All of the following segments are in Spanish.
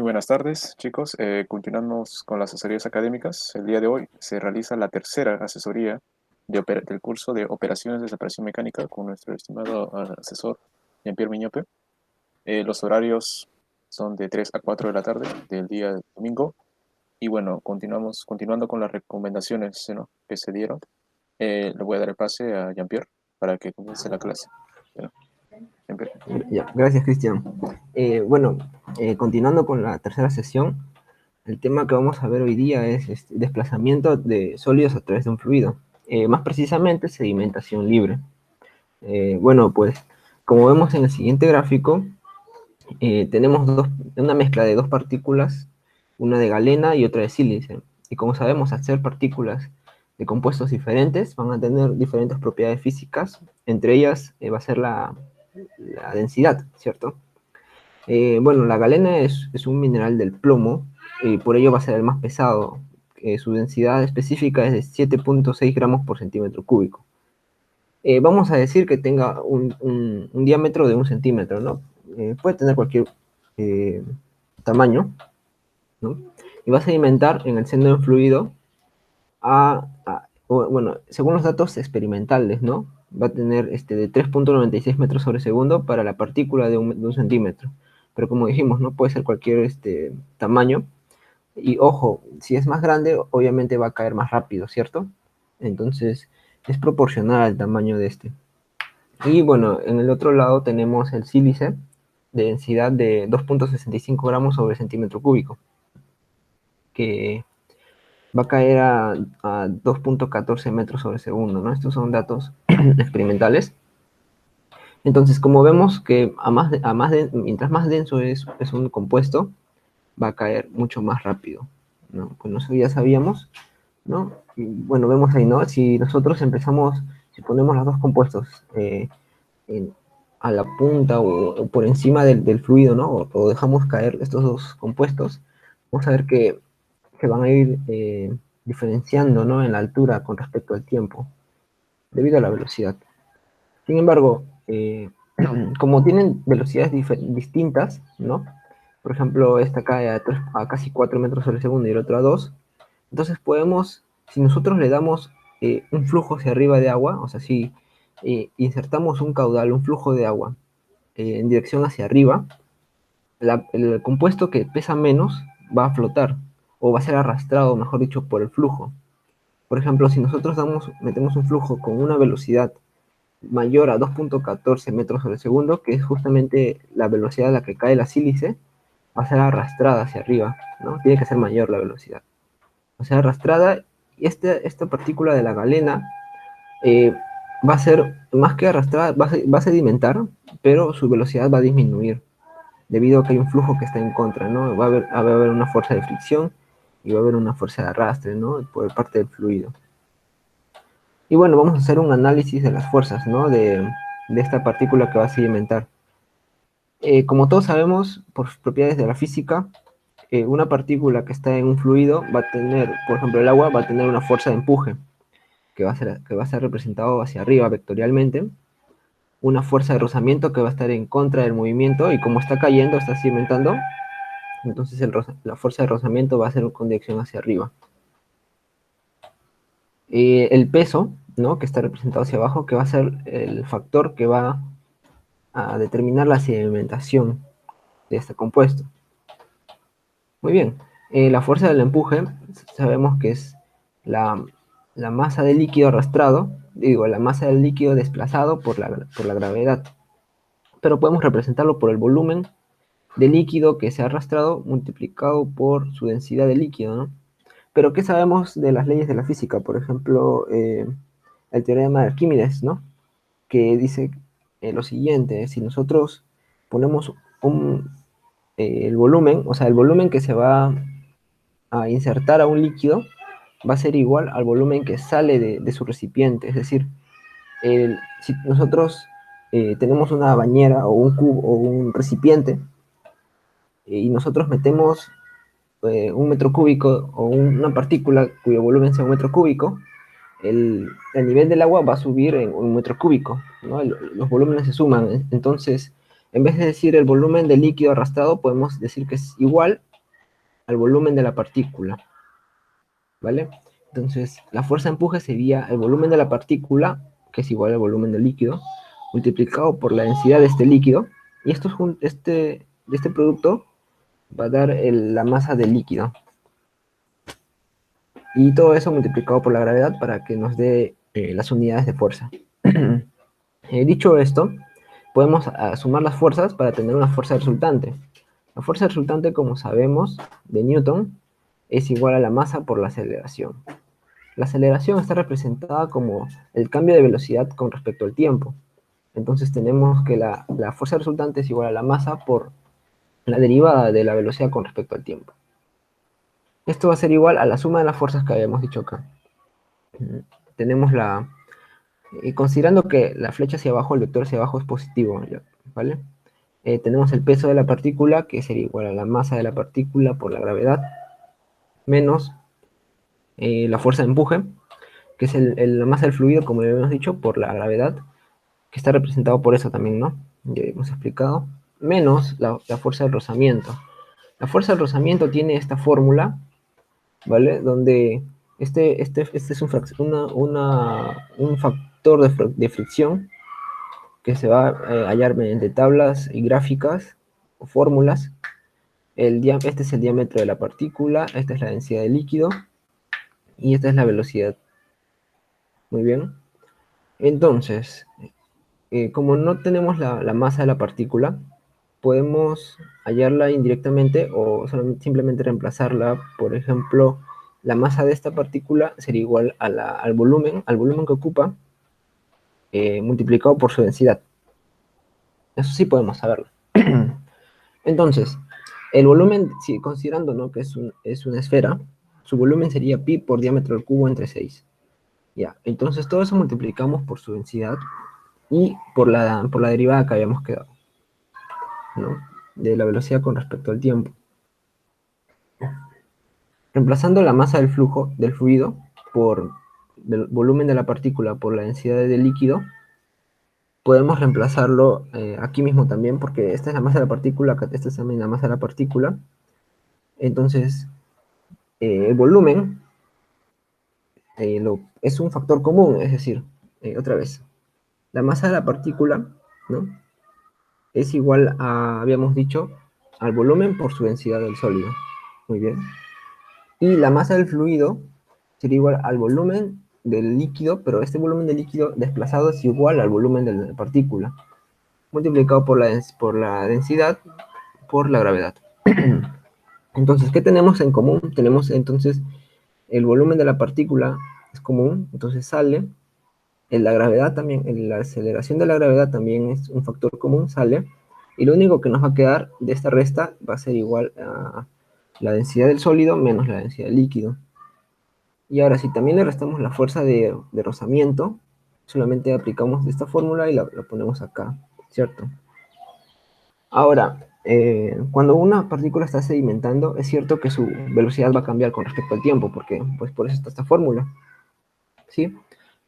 Muy buenas tardes, chicos. Continuamos con las asesorías académicas. El día de hoy se realiza la tercera asesoría del curso de Operaciones de Separación Mecánica con nuestro estimado asesor Jean-Pierre Miñope. Los horarios son de 3 a 4 de la tarde del día domingo. Y bueno, continuando con las recomendaciones, ¿no?, que se dieron. Le voy a dar el pase a Jean-Pierre para que comience la clase. Bueno, Jean-Pierre. Ya, gracias, Cristian. Continuando con la tercera sesión, el tema que vamos a ver hoy día es desplazamiento de sólidos a través de un fluido, más precisamente sedimentación libre. Pues como vemos en el siguiente gráfico, tenemos una mezcla de dos partículas, una de galena y otra de sílice. Y como sabemos, al ser partículas de compuestos diferentes, van a tener diferentes propiedades físicas. Entre ellas va a ser la densidad, ¿cierto? La galena es un mineral del plomo y por ello va a ser el más pesado. Su densidad específica es de 7.6 gramos por centímetro cúbico. Vamos a decir que tenga un diámetro de 1 centímetro, ¿no? Puede tener cualquier tamaño, ¿no? Y va a sedimentar en el seno del fluido según los datos experimentales, ¿no? Va a tener de 3.96 metros sobre segundo para la partícula de un centímetro. Pero como dijimos, no puede ser cualquier tamaño. Y ojo, si es más grande, obviamente va a caer más rápido, ¿cierto? Entonces, es proporcional al tamaño de este. Y bueno, en el otro lado tenemos el sílice de densidad de 2.65 gramos sobre centímetro cúbico, que va a caer a 2.14 metros sobre segundo, ¿no? Estos son datos experimentales. Entonces, como vemos que mientras más denso es un compuesto, va a caer mucho más rápido, ¿no? Pues eso ya sabíamos, ¿no? Y bueno, vemos ahí, ¿no? Si nosotros si ponemos los dos compuestos a la punta o por encima del fluido, ¿no? O dejamos caer estos dos compuestos, vamos a ver que van a ir diferenciando, ¿no?, en la altura con respecto al tiempo, debido a la velocidad. Sin embargo, como tienen velocidades distintas, ¿no? Por ejemplo, esta cae a casi 4 metros sobre segundo y el otro a 2. Entonces si nosotros le damos un flujo hacia arriba de agua, o sea, si insertamos un caudal, un flujo de agua en dirección hacia arriba, el compuesto que pesa menos va a flotar, o va a ser arrastrado, mejor dicho, por el flujo. Por ejemplo, si nosotros metemos un flujo con una velocidad mayor a 2.14 metros sobre segundo, que es justamente la velocidad a la que cae la sílice, va a ser arrastrada hacia arriba, ¿no? Tiene que ser mayor la velocidad. Va a ser arrastrada, y esta partícula de la galena va a ser, más que arrastrada, va a sedimentar, pero su velocidad va a disminuir, debido a que hay un flujo que está en contra, ¿no? Va a haber una fuerza de fricción y va a haber una fuerza de arrastre, ¿no?, por parte del fluido. Y bueno, vamos a hacer un análisis de las fuerzas, ¿no?, de esta partícula que va a sedimentar. Como todos sabemos, por propiedades de la física, una partícula que está en un fluido va a tener, por ejemplo, el agua va a tener una fuerza de empuje, que va a ser representado hacia arriba vectorialmente, una fuerza de rozamiento que va a estar en contra del movimiento, y como está cayendo, está sedimentando, entonces la fuerza de rozamiento va a ser con dirección hacia arriba. El peso, ¿no?, que está representado hacia abajo, que va a ser el factor que va a determinar la sedimentación de este compuesto. Muy bien, la fuerza del empuje sabemos que es la masa del líquido arrastrado, la masa del líquido desplazado por la gravedad, pero podemos representarlo por el volumen de líquido que se ha arrastrado multiplicado por su densidad de líquido, ¿no? Pero ¿qué sabemos de las leyes de la física? Por ejemplo, el teorema de Arquímedes, ¿no?, que dice lo siguiente: si nosotros ponemos el volumen, o sea, el volumen que se va a insertar a un líquido va a ser igual al volumen que sale de su recipiente. Es decir, si nosotros tenemos una bañera o un cubo o un recipiente, y nosotros metemos 1 metro cúbico o una partícula cuyo volumen sea 1 metro cúbico, el nivel del agua va a subir en 1 metro cúbico, ¿no? Los volúmenes se suman. Entonces, en vez de decir el volumen del líquido arrastrado, podemos decir que es igual al volumen de la partícula, ¿vale? Entonces, la fuerza de empuje sería el volumen de la partícula, que es igual al volumen del líquido, multiplicado por la densidad de este líquido, y este producto va a dar la masa del líquido. Y todo eso multiplicado por la gravedad para que nos dé las unidades de fuerza. Dicho esto, podemos sumar las fuerzas para tener una fuerza resultante. La fuerza resultante, como sabemos, de Newton, es igual a la masa por la aceleración. La aceleración está representada como el cambio de velocidad con respecto al tiempo. Entonces tenemos que la fuerza resultante es igual a la masa por la derivada de la velocidad con respecto al tiempo. Esto va a ser igual a la suma de las fuerzas que habíamos dicho acá. Tenemos considerando que la flecha hacia abajo, el vector hacia abajo es positivo, ¿vale? Tenemos el peso de la partícula, que sería igual a la masa de la partícula por la gravedad, menos la fuerza de empuje, que es la masa del fluido, como ya habíamos dicho, por la gravedad, que está representado por eso también, ¿no? Ya hemos explicado, menos la fuerza del rozamiento. La fuerza del rozamiento tiene esta fórmula, ¿vale? Donde este es un factor de fricción que se va a hallar mediante tablas y gráficas o fórmulas. Este es el diámetro de la partícula, esta es la densidad del líquido y esta es la velocidad. Muy bien. Entonces, como no tenemos la masa de la partícula, podemos hallarla indirectamente o simplemente reemplazarla. Por ejemplo, la masa de esta partícula sería igual al volumen que ocupa, multiplicado por su densidad. Eso sí podemos saberlo. Entonces, el volumen, si considerando, ¿no?, que es una esfera, su volumen sería pi por diámetro al cubo entre 6. Ya, entonces todo eso multiplicamos por su densidad y por la derivada que habíamos quedado, ¿no?, de la velocidad con respecto al tiempo. Reemplazando la masa del fluido por el volumen de la partícula por la densidad del líquido, podemos reemplazarlo aquí mismo también, porque esta es la masa de la partícula, esta es también la masa de la partícula. Entonces, el volumen es un factor común, es decir, otra vez, la masa de la partícula, ¿no?, es igual habíamos dicho, al volumen por su densidad del sólido. Muy bien. Y la masa del fluido sería igual al volumen del líquido, pero este volumen del líquido desplazado es igual al volumen de la partícula, multiplicado por la densidad por la gravedad. Entonces, ¿qué tenemos en común? Tenemos entonces el volumen de la partícula es común, entonces sale. La gravedad también, la aceleración de la gravedad también es un factor común, sale. Y lo único que nos va a quedar de esta resta va a ser igual a la densidad del sólido menos la densidad del líquido. Y ahora, si también le restamos la fuerza de rozamiento, solamente aplicamos esta fórmula y la ponemos acá, ¿cierto? Ahora, cuando una partícula está sedimentando, es cierto que su velocidad va a cambiar con respecto al tiempo, porque pues por eso está esta fórmula, ¿sí?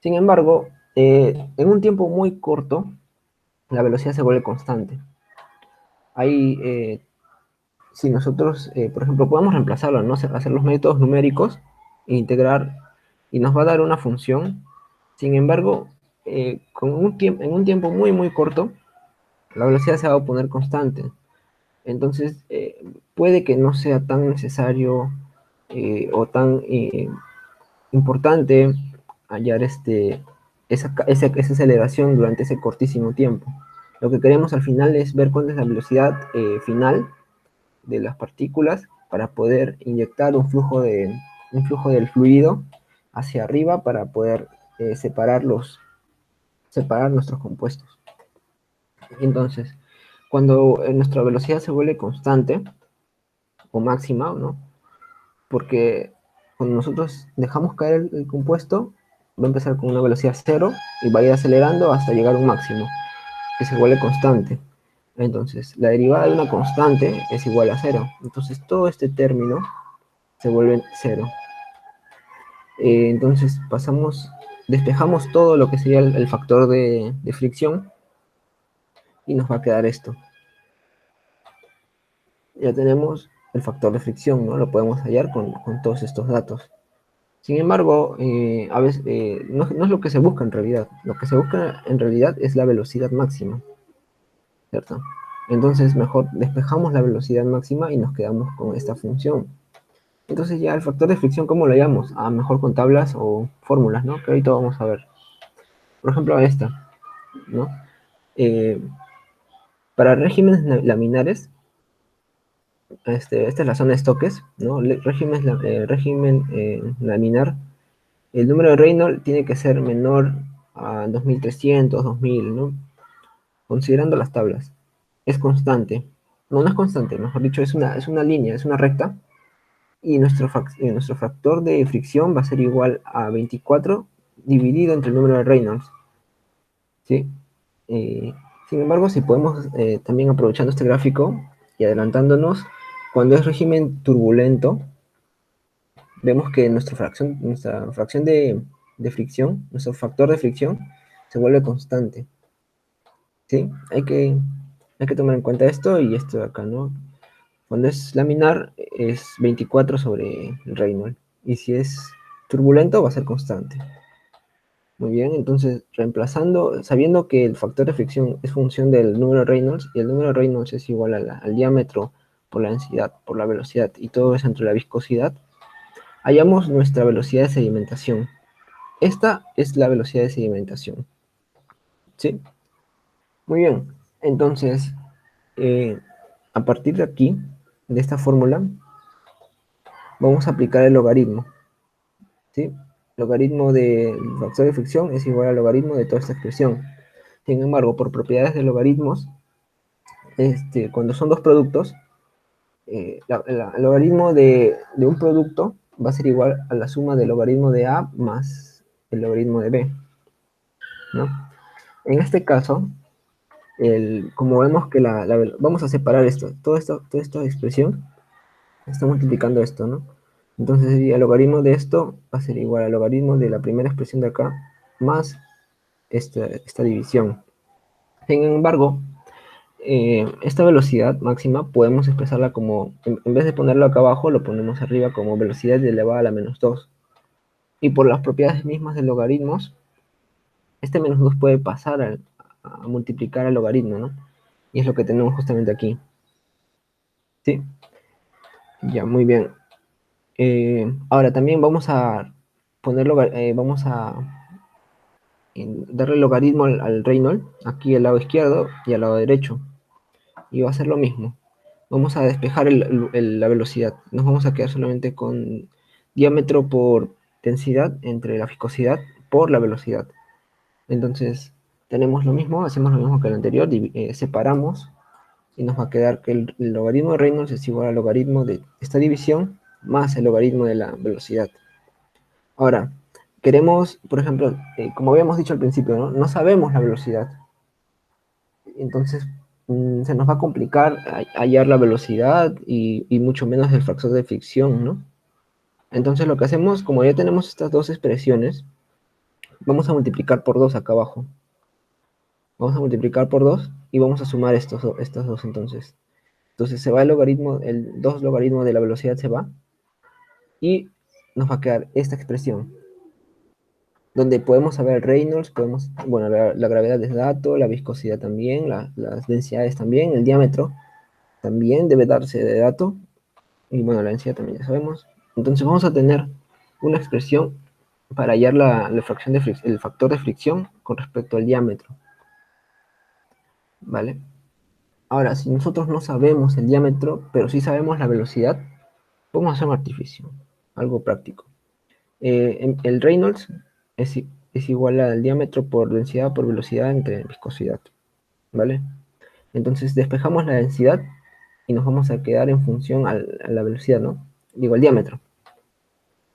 Sin embargo, en un tiempo muy corto, la velocidad se vuelve constante. Ahí, si nosotros, por ejemplo, podemos reemplazarlo, ¿no?, hacer los métodos numéricos e integrar, y nos va a dar una función. Sin embargo, en un tiempo muy, muy corto, la velocidad se va a poner constante. Entonces, puede que no sea tan necesario o tan importante hallar esa aceleración durante ese cortísimo tiempo. Lo que queremos al final es ver cuál es la velocidad final de las partículas para poder inyectar un flujo del fluido hacia arriba para poder separar nuestros compuestos. Entonces, cuando nuestra velocidad se vuelve constante o máxima, ¿no?, porque cuando nosotros dejamos caer el compuesto, va a empezar con una velocidad cero y va a ir acelerando hasta llegar a un máximo, que se vuelve constante. Entonces, la derivada de una constante es igual a cero. Entonces, todo este término se vuelve cero. Entonces, despejamos todo lo que sería el factor de fricción y nos va a quedar esto. Ya tenemos el factor de fricción, ¿no? Lo podemos hallar con todos estos datos. Sin embargo, a veces no es lo que se busca en realidad. Lo que se busca en realidad es la velocidad máxima, ¿cierto? Entonces, mejor despejamos la velocidad máxima y nos quedamos con esta función. Entonces ya el factor de fricción, ¿cómo lo llamamos? Mejor con tablas o fórmulas, ¿no? Que ahorita vamos a ver. Por ejemplo, esta, ¿no? Eh, para regímenes laminares, esta es la zona de estoques, ¿no? Régimen laminar, el número de Reynolds tiene que ser menor a 2300, 2000, ¿no? Considerando las tablas. Es constante. No, no es constante, mejor dicho, es una línea, es una recta. Y nuestro factor de fricción va a ser igual a 24 dividido entre el número de Reynolds, ¿sí? Eh, Sin embargo, si podemos, también aprovechando este gráfico y adelantándonos, cuando es régimen turbulento, vemos que nuestra fracción de fricción, nuestro factor de fricción, se vuelve constante, ¿sí? Hay que tomar en cuenta esto y esto de acá, ¿no? Cuando es laminar es 24 sobre el Reynolds, y si es turbulento va a ser constante. Muy bien, entonces reemplazando, sabiendo que el factor de fricción es función del número de Reynolds, y el número de Reynolds es igual al diámetro por la densidad, por la velocidad, y todo es entre la viscosidad, hallamos nuestra velocidad de sedimentación. Esta es la velocidad de sedimentación, ¿sí? Muy bien, entonces, eh, a partir de aquí, de esta fórmula, vamos a aplicar el logaritmo, ¿sí? Logaritmo del factor de fricción es igual al logaritmo de toda esta expresión. Sin embargo, por propiedades de logaritmos, cuando son dos productos, el logaritmo de un producto va a ser igual a la suma del logaritmo de A más el logaritmo de B, ¿no? En este caso, como vemos que vamos a separar toda esta expresión, está multiplicando esto, ¿no? Entonces el logaritmo de esto va a ser igual al logaritmo de la primera expresión de acá más esta división. Sin embargo, esta velocidad máxima podemos expresarla como, en vez de ponerlo acá abajo, lo ponemos arriba como velocidad elevada a la menos 2. Y por las propiedades mismas de logaritmos, este menos 2 puede pasar a multiplicar al logaritmo, ¿no? Y es lo que tenemos justamente aquí. ¿Sí? Ya, muy bien. Ahora también vamos a vamos a darle logaritmo al Reynolds, aquí al lado izquierdo y al lado derecho. Y va a ser lo mismo. Vamos a despejar la velocidad. Nos vamos a quedar solamente con diámetro por densidad entre la viscosidad por la velocidad. Entonces, tenemos lo mismo, hacemos lo mismo que el anterior, separamos y nos va a quedar que el logaritmo de Reynolds es igual al logaritmo de esta división más el logaritmo de la velocidad. Ahora, queremos, por ejemplo, como habíamos dicho al principio, ¿no? No sabemos la velocidad. Entonces, se nos va a complicar hallar la velocidad y mucho menos el factor de fricción, ¿no? Entonces, lo que hacemos, como ya tenemos estas dos expresiones, vamos a multiplicar por 2 acá abajo. Vamos a multiplicar por 2 y vamos a sumar estas dos entonces. Entonces se va el 2 logaritmo de la velocidad se va y nos va a quedar esta expresión, donde podemos saber Reynolds, bueno, la gravedad es dato, la viscosidad también, las densidades también, el diámetro también debe darse de dato, y bueno, la densidad también ya sabemos. Entonces vamos a tener una expresión para hallar la fracción el factor de fricción con respecto al diámetro, ¿vale? Ahora, si nosotros no sabemos el diámetro, pero sí sabemos la velocidad, podemos hacer un artificio, algo práctico. El Reynolds es igual al diámetro por densidad por velocidad entre viscosidad, ¿vale? Entonces despejamos la densidad y nos vamos a quedar en función a la velocidad, ¿no? Digo, el diámetro.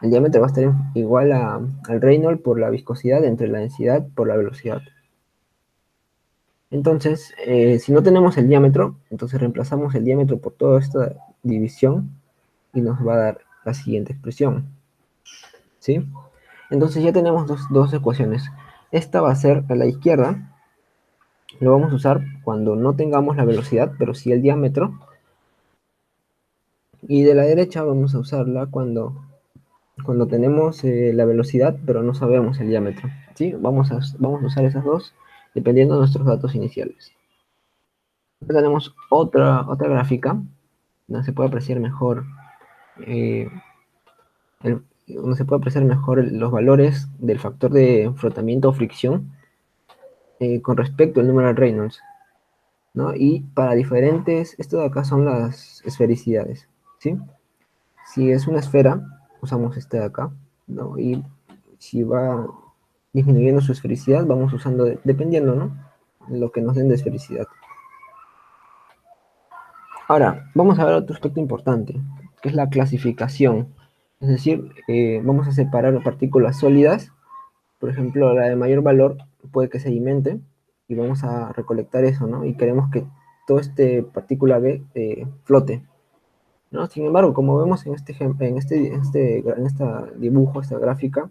El diámetro va a estar igual al Reynolds por la viscosidad entre la densidad por la velocidad. Entonces, si no tenemos el diámetro, entonces reemplazamos el diámetro por toda esta división y nos va a dar la siguiente expresión, ¿sí? Entonces ya tenemos dos ecuaciones. Esta va a ser a la izquierda, lo vamos a usar cuando no tengamos la velocidad, pero sí el diámetro. Y de la derecha vamos a usarla cuando tenemos la velocidad, pero no sabemos el diámetro. ¿Sí? Vamos a usar esas dos dependiendo de nuestros datos iniciales. Acá tenemos otra gráfica donde se puede apreciar mejor, eh, donde se puede apreciar mejor los valores del factor de frotamiento o fricción con respecto al número de Reynolds, ¿no? Y para diferentes, esto de acá son las esfericidades, ¿sí? Si es una esfera, usamos este de acá, ¿no? Y si va disminuyendo su esfericidad, vamos usando, dependiendo, ¿no? Lo que nos den de esfericidad. Ahora, vamos a ver otro aspecto importante, que es la clasificación. Es decir, vamos a separar partículas sólidas. Por ejemplo, la de mayor valor puede que sedimente y vamos a recolectar eso, ¿no? Y queremos que toda esta partícula B flote, ¿no? Sin embargo, como vemos en este, dibujo, esta gráfica,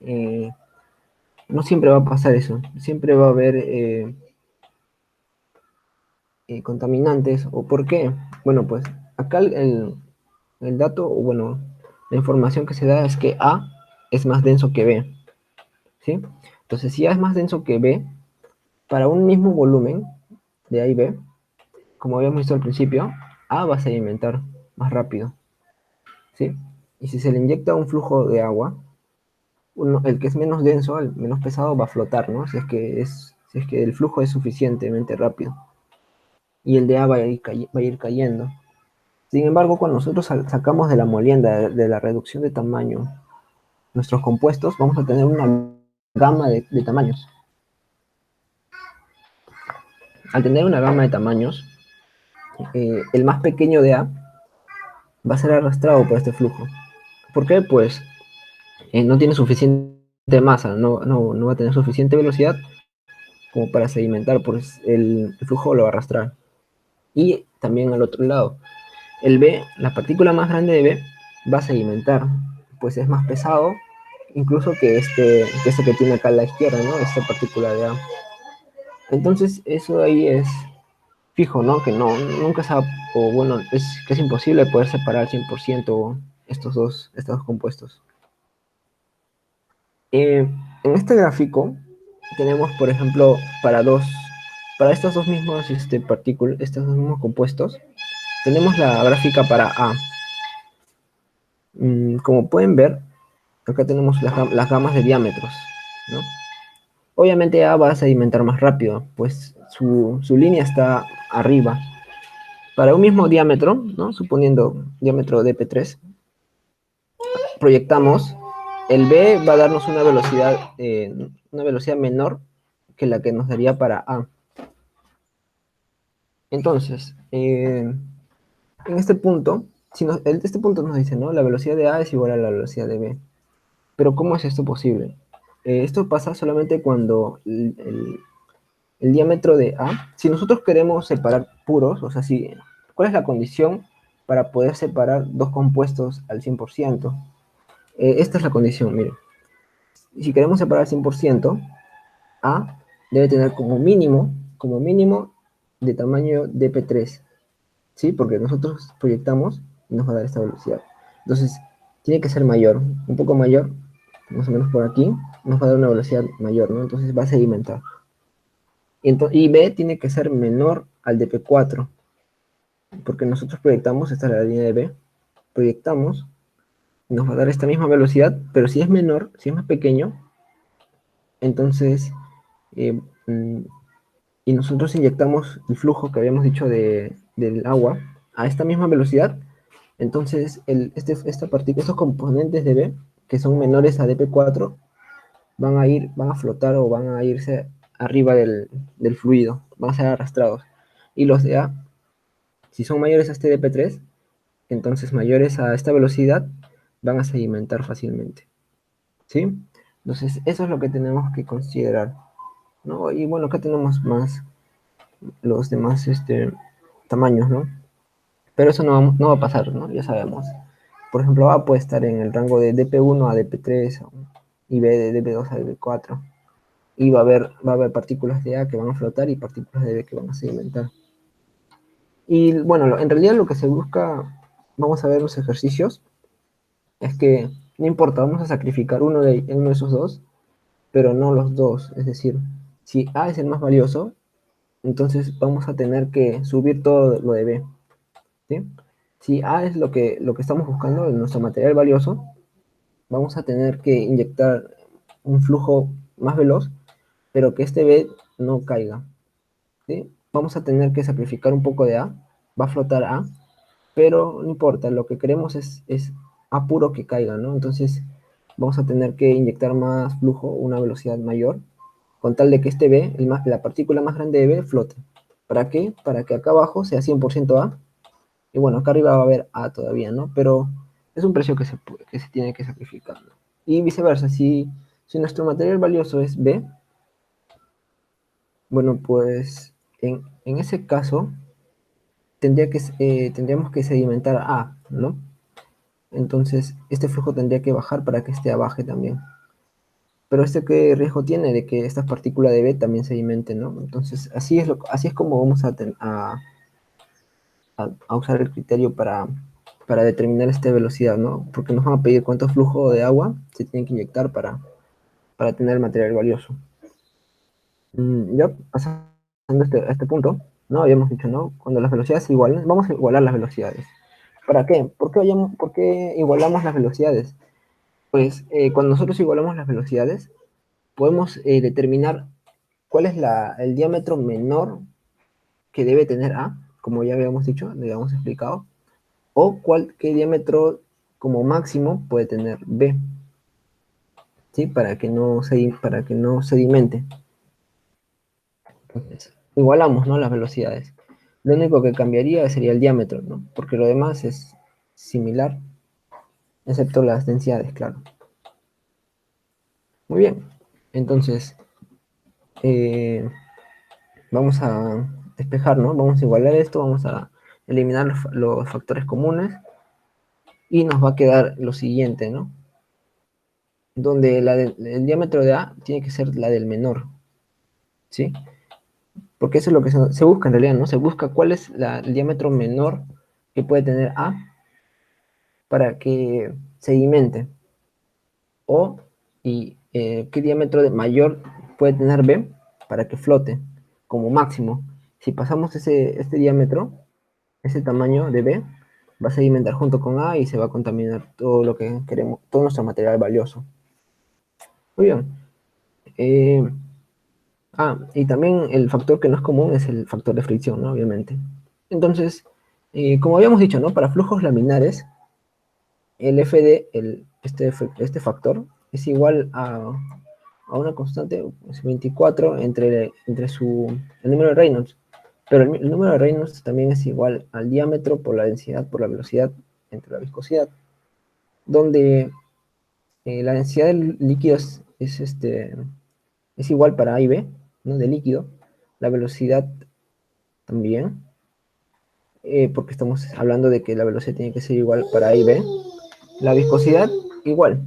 eh, no siempre va a pasar eso. Siempre va a haber contaminantes. ¿O por qué? Bueno, pues acá el dato, o bueno, la información que se da es que A es más denso que B, ¿sí? Entonces, si A es más denso que B, para un mismo volumen de A y B, como habíamos visto al principio, A va a sedimentar más rápido, ¿sí? Y si se le inyecta un flujo de agua, el que es menos denso, el menos pesado, va a flotar, ¿no? Si es que el flujo es suficientemente rápido. Y el de A va a ir cayendo. Sin embargo, cuando nosotros sacamos de la molienda, de la reducción de tamaño, nuestros compuestos, vamos a tener una gama de tamaños. Al tener una gama de tamaños, el más pequeño de A va a ser arrastrado por este flujo. ¿Por qué? Pues no tiene suficiente masa, no va a tener suficiente velocidad como para sedimentar, pues el flujo lo va a arrastrar. Y también al otro lado, el B, la partícula más grande de B, va a sedimentar, pues es más pesado, incluso que este que tiene acá a la izquierda, ¿no? Esta partícula de A. Entonces, eso ahí es fijo, ¿no? Que nunca se ha, o bueno, que es imposible poder separar al 100% estos dos compuestos. En este gráfico tenemos, por ejemplo, para estos dos mismos partículas, estos dos mismos compuestos, tenemos la gráfica para A. Como pueden ver, acá tenemos las gamas de diámetros, ¿no? Obviamente A va a sedimentar más rápido, pues su línea está arriba. Para un mismo diámetro, ¿no? Suponiendo diámetro de P3, proyectamos, el B va a darnos una velocidad menor que la que nos daría para A. Entonces, en este punto, este punto nos dice, ¿no? La velocidad de A es igual a la velocidad de B. Pero ¿cómo es esto posible? Esto pasa solamente cuando el diámetro de A, si nosotros queremos separar puros, o sea, ¿cuál es la condición para poder separar dos compuestos al 100%? Esta es la condición, miren. Si queremos separar al 100%, A debe tener como mínimo de tamaño dp3, ¿sí? Porque nosotros proyectamos y nos va a dar esta velocidad. Entonces, tiene que ser mayor, un poco mayor, más o menos por aquí, nos va a dar una velocidad mayor, ¿no? Entonces va a sedimentar. Y B tiene que ser menor al dp4, porque nosotros proyectamos, esta es la línea de B, proyectamos, nos va a dar esta misma velocidad, pero si es menor, si es más pequeño, entonces, eh, mm, y nosotros inyectamos el flujo que habíamos dicho del agua a esta misma velocidad, entonces estos componentes de B, que son menores a dp4, van a flotar o van a irse arriba del fluido, van a ser arrastrados. Y los de A, si son mayores a este dp3, entonces mayores a esta velocidad, van a sedimentar fácilmente. ¿Sí? Entonces, eso es lo que tenemos que considerar, ¿no? Y bueno, acá tenemos más los demás tamaños, ¿no? Pero eso no va a pasar, ¿no? Ya sabemos. Por ejemplo, A puede estar en el rango de dp1 a dp3 y B de dp2 a dp4. Y va a haber partículas de A que van a flotar y partículas de B que van a sedimentar. Y bueno, en realidad lo que se busca vamos a ver los ejercicios, es que no importa, vamos a sacrificar uno de esos dos, pero no los dos. Es decir, si A es el más valioso, entonces vamos a tener que subir todo lo de B, ¿sí? Si A es lo que estamos buscando en nuestro material valioso, vamos a tener que inyectar un flujo más veloz, pero que este B no caiga, ¿sí? Vamos a tener que sacrificar un poco de A, va a flotar A, pero no importa, lo que queremos es A puro que caiga, ¿no? Entonces vamos a tener que inyectar más flujo, una velocidad mayor, con tal de que este B, la partícula más grande de B, flote. ¿Para qué? Para que acá abajo sea 100% A, y bueno, acá arriba va a haber A todavía, ¿no? Pero es un precio que se tiene que sacrificar, ¿no? Y viceversa, si nuestro material valioso es B, bueno, pues en ese caso tendríamos que sedimentar A, ¿no? Entonces, este flujo tendría que bajar para que este abaje también. Pero este qué riesgo tiene de que estas partículas de B también sedimenten, ¿no? Entonces, así es como vamos a usar el criterio para determinar esta velocidad, ¿no? Porque nos van a pedir cuánto flujo de agua se tiene que inyectar para tener el material valioso. Ya pasando a este punto, ¿no? Habíamos dicho, ¿no? Cuando las velocidades se igualen, vamos a igualar las velocidades. ¿Para qué? ¿Por qué igualamos las velocidades? Pues cuando nosotros igualamos las velocidades, podemos determinar cuál es el diámetro menor que debe tener A, como ya habíamos dicho, le habíamos explicado, o qué diámetro como máximo puede tener B, ¿sí? Para que no sedimente. Entonces, igualamos, ¿no? Las velocidades. Lo único que cambiaría sería el diámetro, ¿no? Porque lo demás es similar, excepto las densidades, claro. Muy bien. Entonces, eh, vamos a despejar, ¿no? Vamos a igualar esto, vamos a eliminar los factores comunes y nos va a quedar lo siguiente, ¿no? Donde el diámetro de A tiene que ser la del menor, ¿sí? Porque eso es lo que se busca en realidad, ¿no? Se busca cuál es el diámetro menor que puede tener A para que sedimente, o qué diámetro mayor puede tener B para que flote como máximo. Si pasamos este diámetro, ese tamaño de B, va a sedimentar junto con A y se va a contaminar todo lo que queremos, todo nuestro material valioso. Muy bien. Eh, y también el factor que no es común es el factor de fricción, ¿no? Obviamente. Entonces, como habíamos dicho, ¿no? Para flujos laminares, el FD, este factor, es igual a una constante, es 24 entre el número de Reynolds. Pero el número de Reynolds también es igual al diámetro por la densidad por la velocidad entre la viscosidad, donde la densidad del líquido es igual para A y B, ¿no? De líquido, la velocidad también, porque estamos hablando de que la velocidad tiene que ser igual para A y B, la viscosidad igual.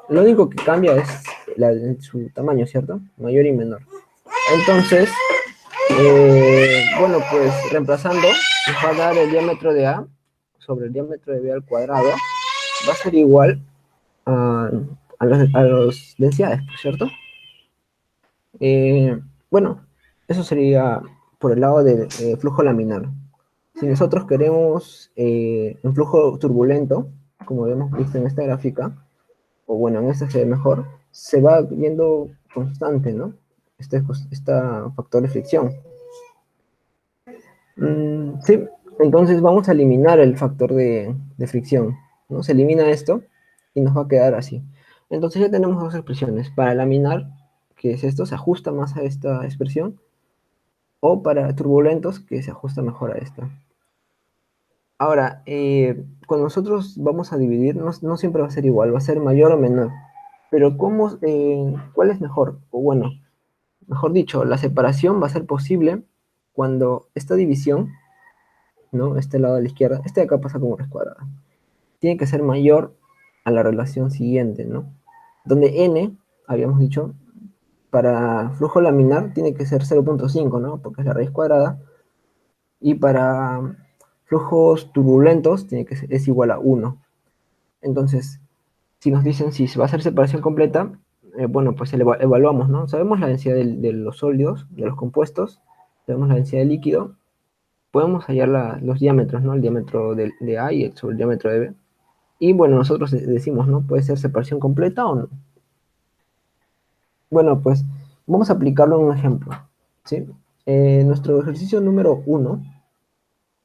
Lo único que cambia es su tamaño, ¿cierto? Mayor y menor. Entonces, bueno, pues reemplazando, nos va a dar el diámetro de A sobre el diámetro de B al cuadrado, va a ser igual a los densidades, ¿cierto? Bueno, eso sería por el lado del flujo laminar. Si nosotros queremos un flujo turbulento, como hemos visto en esta gráfica, o bueno, en esta se ve mejor, se va viendo constante, ¿no? Este factor de fricción. Sí, entonces vamos a eliminar el factor de fricción, ¿no? Se elimina esto y nos va a quedar así. Entonces ya tenemos dos expresiones. Para laminar, que es esto, se ajusta más a esta expresión, o para turbulentos, que se ajusta mejor a esta. Ahora, cuando nosotros vamos a dividir, no siempre va a ser igual, va a ser mayor o menor. Pero ¿cuál es mejor? O bueno, mejor dicho, la separación va a ser posible cuando esta división, ¿no? Este lado de la izquierda, este de acá pasa como raíz cuadrada. Tiene que ser mayor a la relación siguiente, ¿no? Donde n, habíamos dicho, para flujo laminar tiene que ser 0.5, ¿no? Porque es la raíz cuadrada. Y para flujos turbulentos es igual a 1. Entonces, si nos dicen si se va a hacer separación completa, bueno, pues evaluamos, ¿no? Sabemos la densidad de los sólidos, de los compuestos, sabemos la densidad del líquido, podemos hallar los diámetros, ¿no? El diámetro de A y sobre el diámetro de B. Y bueno, nosotros decimos, ¿no? ¿Puede ser separación completa o no? Bueno, pues vamos a aplicarlo en un ejemplo, ¿sí? Nuestro ejercicio número 1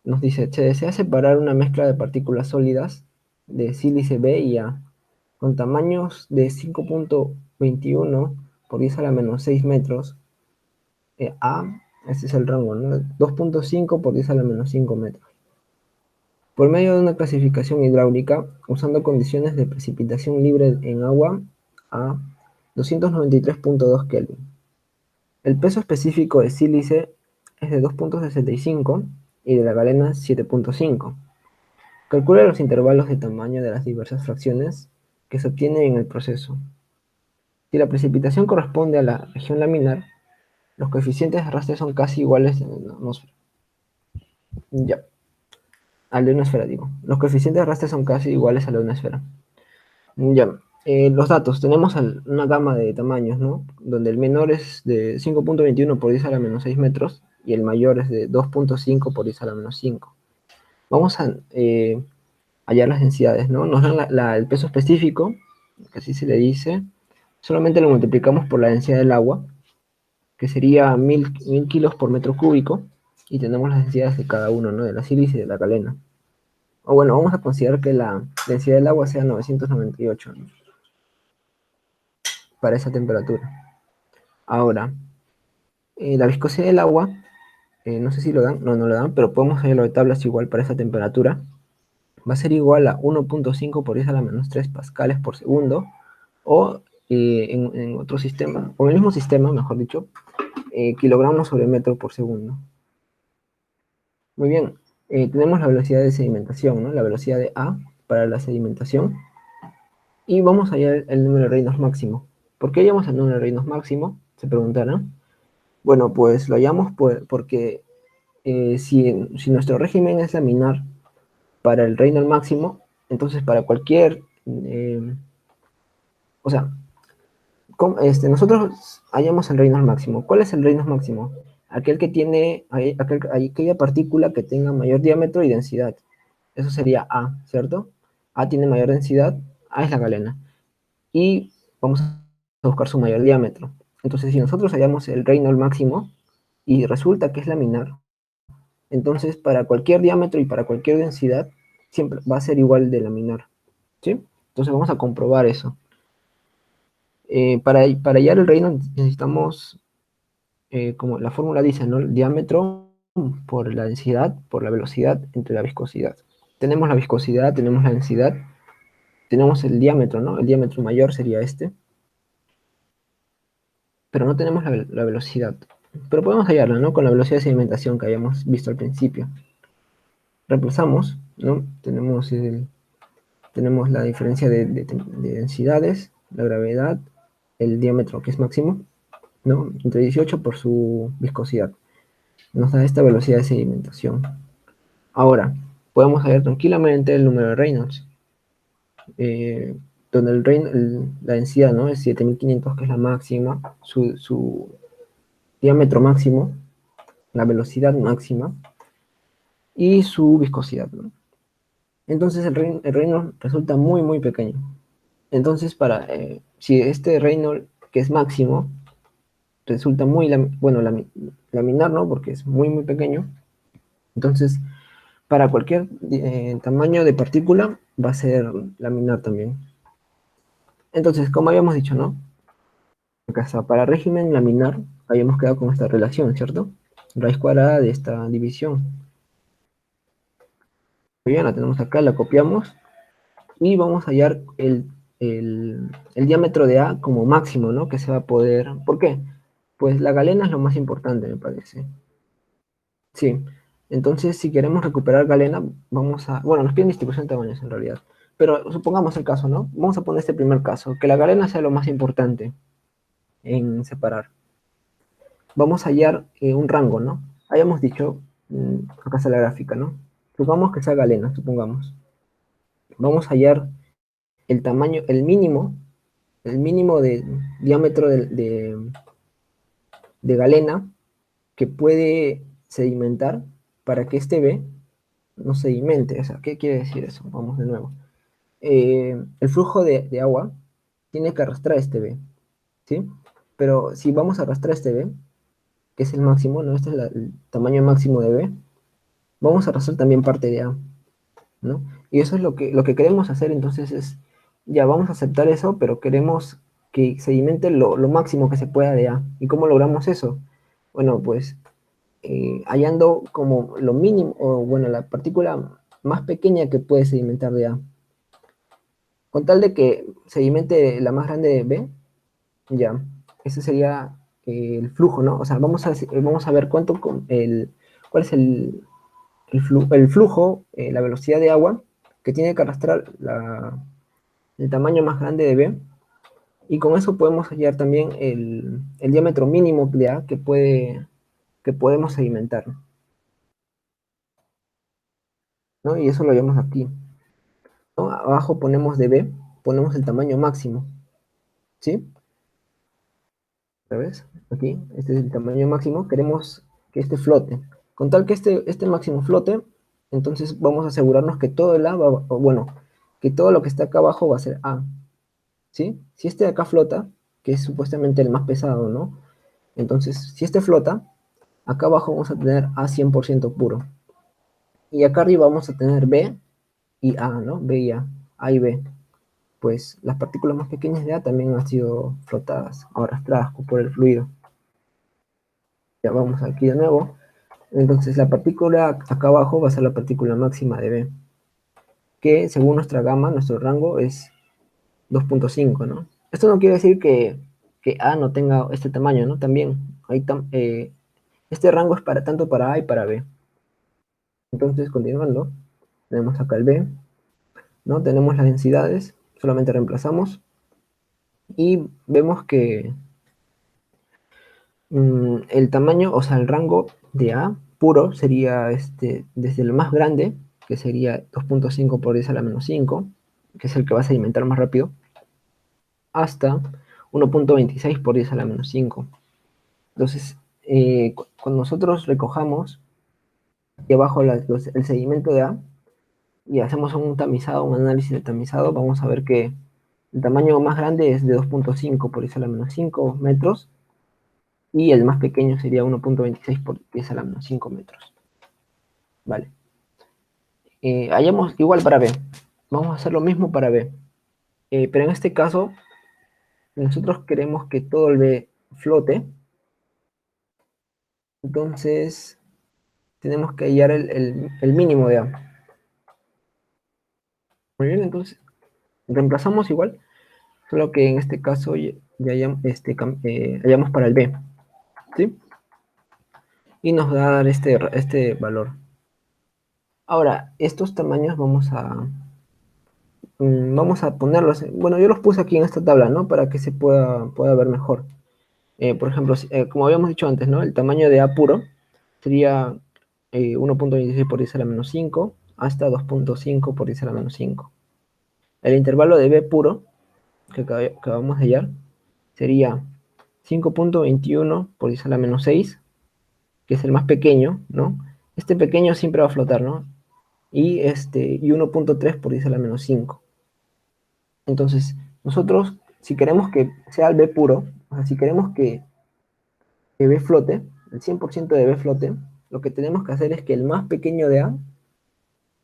nos dice, se desea separar una mezcla de partículas sólidas de sílice B y A con tamaños de 5.21 por 10 a la menos 6 metros. Este es el rango, ¿no? 2.5 por 10 a la menos 5 metros. Por medio de una clasificación hidráulica, usando condiciones de precipitación libre en agua a 293.2 Kelvin. El peso específico de sílice es de 2.65 y de la galena 7.5. Calcula los intervalos de tamaño de las diversas fracciones que se obtienen en el proceso. Si la precipitación corresponde a la región laminar, los coeficientes de arrastre son casi iguales en la atmósfera. Ya, al de una esfera, digo. Los coeficientes de arrastre son casi iguales a la de una esfera. Ya, los datos. Tenemos una gama de tamaños, ¿no? Donde el menor es de 5.21 por 10 a la menos 6 metros y el mayor es de 2.5 por 10 a la menos 5. Vamos a hallar las densidades, ¿no? Nos dan el peso específico, que así se le dice. Solamente lo multiplicamos por la densidad del agua, que sería 1000 kilos por metro cúbico, y tenemos las densidades de cada uno, ¿no? De la sílice y de la galena. O bueno, vamos a considerar que la densidad del agua sea 998, ¿no? Para esa temperatura. Ahora, la viscosidad del agua, no sé si lo dan, no lo dan, pero podemos hallarlo de tablas igual para esa temperatura. Va a ser igual a 1.5 por 10 a la menos 3 pascales por segundo, o en otro sistema, o en el mismo sistema, mejor dicho, kilogramos sobre metro por segundo. Muy bien, tenemos la velocidad de sedimentación, ¿no? La velocidad de A para la sedimentación, y vamos a hallar el número de Reynolds máximo. ¿Por qué hallamos el número de Reynolds máximo? Se preguntarán. Bueno, pues lo hallamos porque si nuestro régimen es laminar para el Reynolds máximo, entonces para cualquier, o sea, nosotros hallamos el Reynolds máximo. ¿Cuál es el Reynolds máximo? Aquel que tiene, aquella partícula que tenga mayor diámetro y densidad. Eso sería A, ¿cierto? A tiene mayor densidad, A es la galena. Y vamos a buscar su mayor diámetro. Entonces, si nosotros hallamos el Reynolds máximo y resulta que es laminar, entonces para cualquier diámetro y para cualquier densidad, siempre va a ser igual de laminar, ¿sí? Entonces vamos a comprobar eso. Para hallar el Reynolds necesitamos, como la fórmula dice, ¿no? El diámetro por la densidad, por la velocidad, entre la viscosidad. Tenemos la viscosidad, tenemos la densidad, tenemos el diámetro, ¿no? El diámetro mayor sería este, pero no tenemos la velocidad. Pero podemos hallarla, ¿no? Con la velocidad de sedimentación que habíamos visto al principio. Reemplazamos, ¿no? Tenemos la diferencia de densidades, la gravedad, el diámetro que es máximo, ¿no? Entre 18 por su viscosidad. Nos da esta velocidad de sedimentación. Ahora, podemos hallar tranquilamente el número de Reynolds, donde la densidad, ¿no? Es 7500, que es la máxima, su diámetro máximo, la velocidad máxima y su viscosidad, ¿no? Entonces el Reynolds resulta muy, muy pequeño. Entonces, si este Reynolds, que es máximo, resulta muy, bueno, laminar, ¿no? Porque es muy, muy pequeño. Entonces, para cualquier tamaño de partícula va a ser laminar también. Entonces, como habíamos dicho, ¿no? Acá está, para régimen laminar, habíamos quedado con esta relación, ¿cierto? Raíz cuadrada de esta división. Muy bien, la tenemos acá, la copiamos y vamos a hallar el diámetro de A como máximo, ¿no? Que se va a poder... ¿Por qué? Pues la galena es lo más importante, me parece. Sí. Entonces, si queremos recuperar galena, vamos a... Bueno, nos piden distribución de tamaños en realidad. Pero supongamos el caso, ¿no? Vamos a poner este primer caso, que la galena sea lo más importante en separar. Vamos a hallar un rango, ¿no? Habíamos dicho, acá está la gráfica, ¿no? Supongamos que sea galena, supongamos. Vamos a hallar el tamaño, el mínimo de diámetro de galena que puede sedimentar para que este B no sedimente. O sea, ¿qué quiere decir eso? Vamos de nuevo. El flujo de agua tiene que arrastrar este B, ¿sí? Pero si vamos a arrastrar este B, que es el máximo, ¿no? Este es el tamaño máximo de B, vamos a arrastrar también parte de A, ¿no? Y eso es lo que queremos hacer, entonces es, ya vamos a aceptar eso, pero queremos que sedimente lo máximo que se pueda de A. ¿Y cómo logramos eso? Bueno, pues hallando como lo mínimo, o bueno, la partícula más pequeña que puede sedimentar de A. Con tal de que sedimente la más grande de B, ya, ese sería el flujo, ¿no? O sea, vamos a ver cuál es el flujo, la velocidad de agua que tiene que arrastrar el tamaño más grande de B, y con eso podemos hallar también el diámetro mínimo de A que podemos sedimentar, ¿no? Y eso lo hallamos aquí, ¿no? Abajo ponemos de B, ponemos el tamaño máximo, ¿sí? ¿Sabes? Aquí, este es el tamaño máximo, queremos que este flote. Con tal que este máximo flote, entonces vamos a asegurarnos que todo el A o bueno, que todo lo que está acá abajo va a ser A, ¿sí? Si este de acá flota, que es supuestamente el más pesado, ¿no? Entonces, si este flota, acá abajo vamos a tener A 100% puro. Y acá arriba vamos a tener B y A, ¿no? B y A y B. Pues las partículas más pequeñas de A también han sido flotadas o arrastradas por el fluido. Ya vamos aquí de nuevo. Entonces la partícula acá abajo va a ser la partícula máxima de B, que según nuestra gama, nuestro rango es 2.5, ¿no? Esto no quiere decir que A no tenga este tamaño, ¿no? También este rango es para tanto para A y para B. Entonces, continuando, tenemos acá el B, ¿no? Tenemos las densidades, solamente reemplazamos y vemos que el tamaño, o sea, el rango de A puro sería desde el más grande, que sería 2.5 por 10 a la menos 5, que es el que va a sedimentar más rápido, hasta 1.26 por 10 a la menos 5. Entonces, cuando nosotros recojamos aquí abajo el sedimento de A y hacemos un tamizado, un análisis de tamizado, vamos a ver que el tamaño más grande es de 2.5 por 10 a la menos 5 metros, y el más pequeño sería 1.26 por 10 a la menos 5 metros. Vale. Hallamos igual para B. Vamos a hacer lo mismo para B. Pero en este caso, nosotros queremos que todo el B flote. Entonces, tenemos que hallar el mínimo de A. Muy bien, entonces, reemplazamos igual, solo que en este caso ya hallamos para el B. ¿Sí? Y nos va a dar este valor. Ahora, estos tamaños vamos a ponerlos, bueno, yo los puse aquí en esta tabla, ¿no? Para que se pueda ver mejor. Por ejemplo, como habíamos dicho antes, ¿no? El tamaño de A puro sería 1.26 por 10 a la menos 5 hasta 2.5 por 10 a la menos 5. El intervalo de B puro, que acabamos de hallar, sería 5.21 por 10 a la menos 6, que es el más pequeño, ¿no? Este pequeño siempre va a flotar, ¿no? Y 1.3 por 10 a la menos 5. Entonces, nosotros, si queremos que sea el B puro, o sea, si queremos que B flote, el 100% de B flote, lo que tenemos que hacer es que el más pequeño de A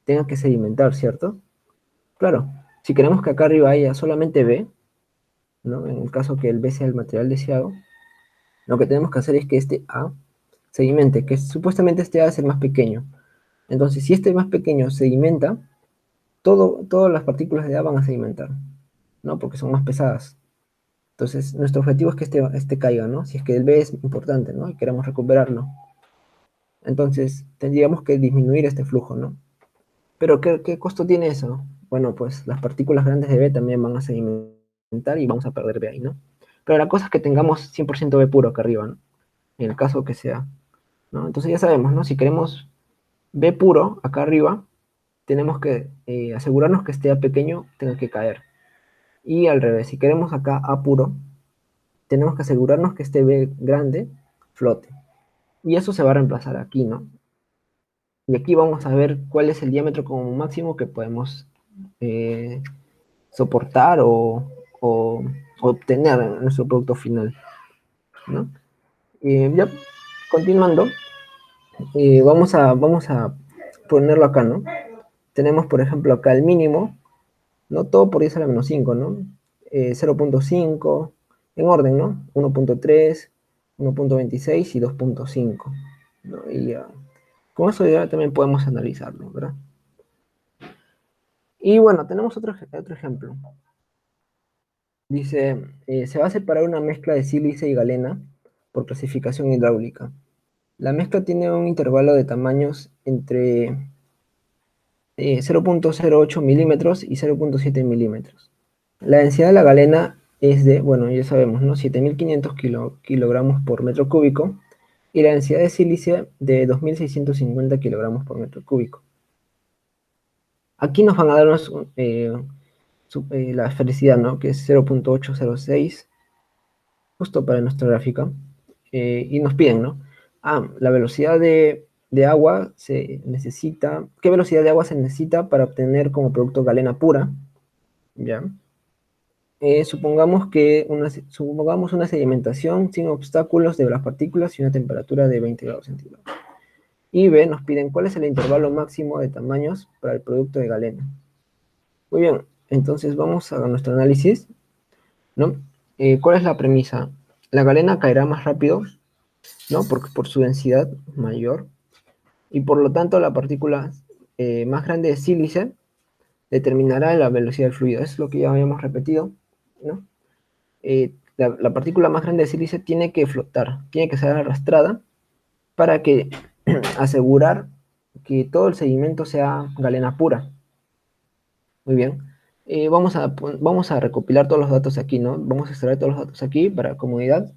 tenga que sedimentar, ¿cierto? Claro, si queremos que acá arriba haya solamente B, ¿no? En el caso que el B sea el material deseado, lo que tenemos que hacer es que este A sedimente, que supuestamente este A es el más pequeño. Entonces, si este más pequeño sedimenta, todas las partículas de A van a sedimentar, ¿no? Porque son más pesadas. Entonces, nuestro objetivo es que este caiga, ¿no? Si es que el B es importante, ¿no? Y queremos recuperarlo. Entonces, tendríamos que disminuir este flujo, ¿no? Pero ¿qué costo tiene eso? Bueno, pues las partículas grandes de B también van a sedimentar y vamos a perder B ahí, ¿no? Pero la cosa es que tengamos 100% B puro acá arriba, ¿no? En el caso que sea, ¿no? Entonces ya sabemos, ¿no? Si queremos B puro, acá arriba, tenemos que asegurarnos que esté A pequeño, tenga que caer. Y al revés, si queremos acá A puro, tenemos que asegurarnos que este B grande flote. Y eso se va a reemplazar aquí, ¿no? Y aquí vamos a ver cuál es el diámetro como máximo que podemos eh, soportar o obtener en nuestro producto final, ¿no? Ya continuando, vamos a ponerlo acá, ¿no? Tenemos, por ejemplo, acá el mínimo, ¿no? Todo por 10 a la menos 5, ¿no? 0.5, en orden, ¿no? 1.3, 1.26 y 2.5, ¿no? Y con eso ya también podemos analizarlo, ¿verdad? Y bueno, tenemos otro ejemplo. Dice, se va a separar una mezcla de sílice y galena por clasificación hidráulica. La mezcla tiene un intervalo de tamaños entre 0.08 milímetros y 0.7 milímetros. La densidad de la galena es de, bueno, ya sabemos, ¿no? 7.500 kilogramos por metro cúbico y la densidad de sílice de 2.650 kilogramos por metro cúbico. Aquí nos van a darnos la esfericidad, ¿no? Que es 0.806, justo para nuestra gráfica. Y nos piden, ¿no? La velocidad de agua se necesita, ¿qué velocidad de agua se necesita para obtener como producto galena pura? ¿Ya? Supongamos una sedimentación sin obstáculos de las partículas y una temperatura de 20 grados centígrados. Y B, nos piden cuál es el intervalo máximo de tamaños para el producto de galena. Muy bien, entonces vamos a nuestro análisis, ¿no? ¿Cuál es la premisa? La galena caerá más rápido, ¿no? Porque por su densidad mayor, y por lo tanto la partícula más grande de sílice determinará la velocidad del fluido. Eso es lo que ya habíamos repetido, ¿no? La partícula más grande de sílice tiene que flotar, tiene que ser arrastrada para que asegurar que todo el sedimento sea galena pura. Muy bien. Vamos a recopilar todos los datos aquí, ¿no? Vamos a extraer todos los datos aquí para comodidad,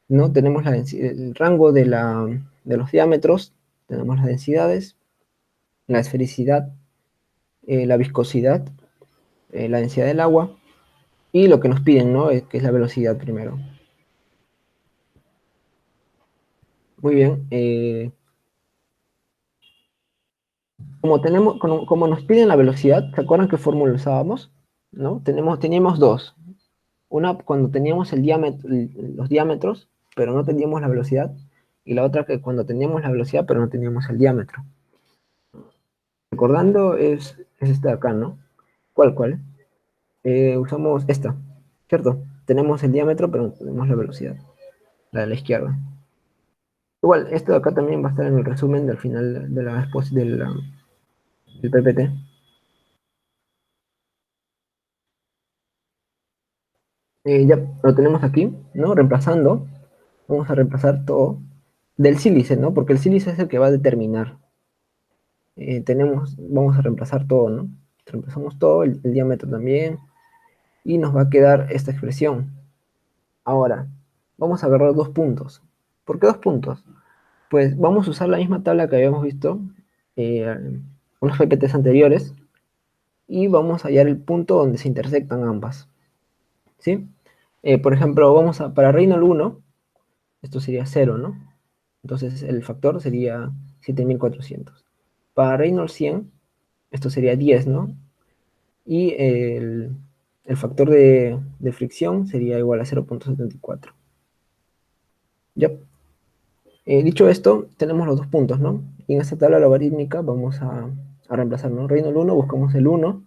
¿no? Tenemos el rango de los diámetros, tenemos las densidades, la esfericidad, la viscosidad, la densidad del agua y lo que nos piden, ¿no? Que es la velocidad primero. Muy bien. Como nos piden la velocidad, ¿se acuerdan qué fórmula usábamos? ¿No? Teníamos dos. Una cuando teníamos los diámetros, pero no teníamos la velocidad, y la otra que cuando teníamos la velocidad, pero no teníamos el diámetro. Recordando es esta de acá, ¿no? ¿Cuál? Usamos esta, ¿cierto? Tenemos el diámetro, pero no tenemos la velocidad, la de la izquierda. Igual, esto de acá también va a estar en el resumen del final del PPT. Ya lo tenemos aquí, ¿no? Reemplazando, vamos a reemplazar todo del sílice, ¿no? Porque el sílice es el que va a determinar. Vamos a reemplazar todo, ¿no? Reemplazamos todo, el diámetro también, y nos va a quedar esta expresión. Ahora, vamos a agarrar dos puntos. ¿Por qué dos puntos? Pues vamos a usar la misma tabla que habíamos visto unos PPTs anteriores y vamos a hallar el punto donde se intersectan ambas. ¿Sí? Por ejemplo, para Reynolds 1, esto sería 0, ¿no? Entonces el factor sería 7.400. Para Reynolds 100, esto sería 10, ¿no? Y el factor de fricción sería igual a 0.74. ¿Ya? Dicho esto, tenemos los dos puntos, ¿no? Y en esta tabla logarítmica vamos a reemplazar, ¿no? Reynolds 1, buscamos el 1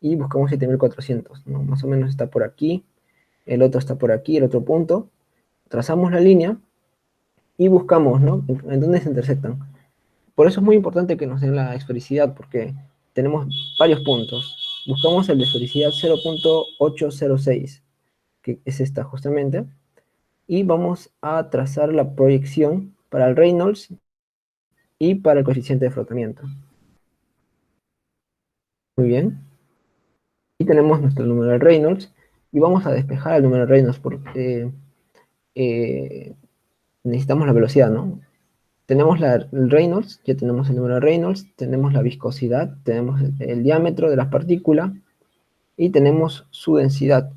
y buscamos 7.400, ¿no? Más o menos está por aquí, el otro está por aquí, el otro punto. Trazamos la línea y buscamos, ¿no? En dónde se intersectan. Por eso es muy importante que nos den la esfericidad, porque tenemos varios puntos. Buscamos el de esfericidad 0.806, que es esta justamente, y vamos a trazar la proyección para el Reynolds y para el coeficiente de frotamiento. Muy bien. Y tenemos nuestro número de Reynolds, y vamos a despejar el número de Reynolds porque necesitamos la velocidad, ¿no? Tenemos el Reynolds, ya tenemos el número de Reynolds, tenemos la viscosidad, tenemos el diámetro de las partículas y tenemos su densidad.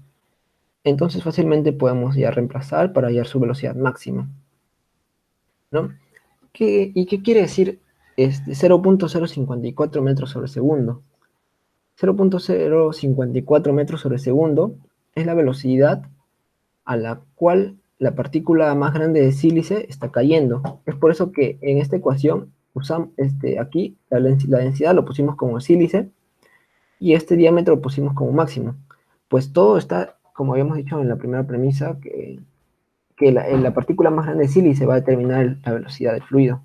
Entonces fácilmente podemos ya reemplazar para hallar su velocidad máxima, ¿no? ¿Y qué quiere decir 0.054 metros sobre segundo? 0.054 metros sobre segundo es la velocidad a la cual la partícula más grande de sílice está cayendo. Es por eso que en esta ecuación usamos aquí la densidad lo pusimos como sílice y este diámetro lo pusimos como máximo. Pues todo está, como habíamos dicho en la primera premisa, que la partícula más grande de sílice va a determinar la velocidad del fluido.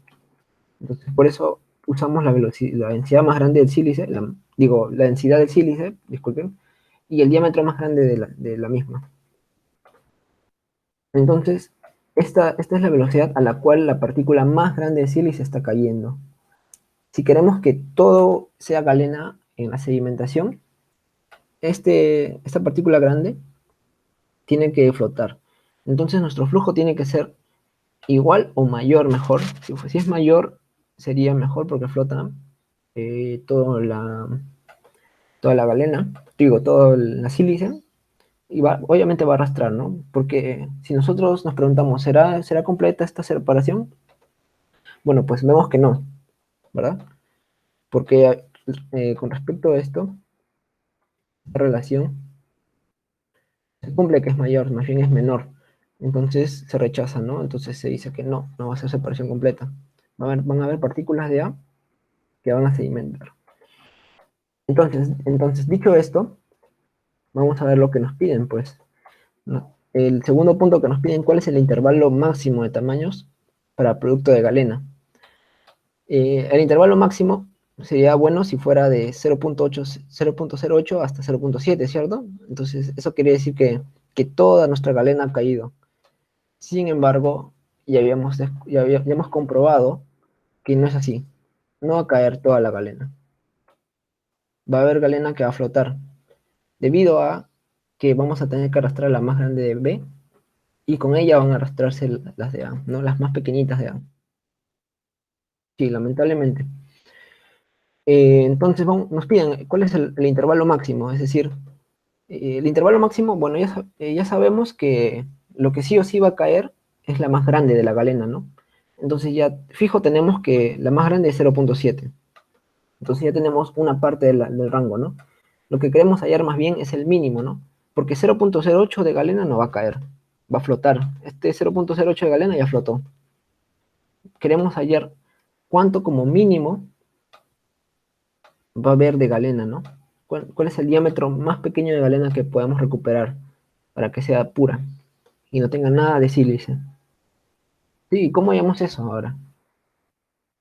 Entonces, por eso usamos la densidad más grande del sílice, la densidad del sílice, disculpen, y el diámetro más grande de la misma. Entonces, esta es la velocidad a la cual la partícula más grande de sílice está cayendo. Si queremos que todo sea galena en la sedimentación, esta partícula grande tiene que flotar. Entonces, nuestro flujo tiene que ser igual o mayor, mejor. Si es mayor, sería mejor porque flota toda la galena, toda la sílice, y obviamente va a arrastrar, ¿no? Porque si nosotros nos preguntamos, ¿será completa esta separación? Bueno, pues vemos que no, ¿verdad? Porque con respecto a esto, la relación se cumple que es mayor, más bien es menor. Entonces se rechaza, ¿no? Entonces se dice que no va a ser separación completa. Van a haber partículas de A que van a sedimentar. Entonces, dicho esto, vamos a ver lo que nos piden, pues. ¿No? El segundo punto que nos piden, ¿cuál es el intervalo máximo de tamaños para producto de galena? El intervalo máximo sería bueno si fuera de 0.08 hasta 0.7, ¿cierto? Entonces, eso quiere decir que toda nuestra galena ha caído. Sin embargo, ya hemos comprobado que no es así. No va a caer toda la galena. Va a haber galena que va a flotar, debido a que vamos a tener que arrastrar la más grande de B y con ella van a arrastrarse las de A, ¿no? Las más pequeñitas de A. Sí, lamentablemente. Entonces nos piden cuál es el intervalo máximo, es decir, el intervalo máximo, bueno, ya sabemos que lo que sí o sí va a caer es la más grande de la galena, ¿no? Entonces ya fijo tenemos que la más grande es 0.7. Entonces ya tenemos una parte del rango, ¿no? Lo que queremos hallar más bien es el mínimo, ¿no? Porque 0.08 de galena no va a caer, va a flotar. Este 0.08 de galena ya flotó. Queremos hallar cuánto como mínimo va a haber de galena, ¿no? ¿Cuál es el diámetro más pequeño de galena que podamos recuperar para que sea pura y no tenga nada de sílice? Sí, ¿cómo hallamos eso ahora?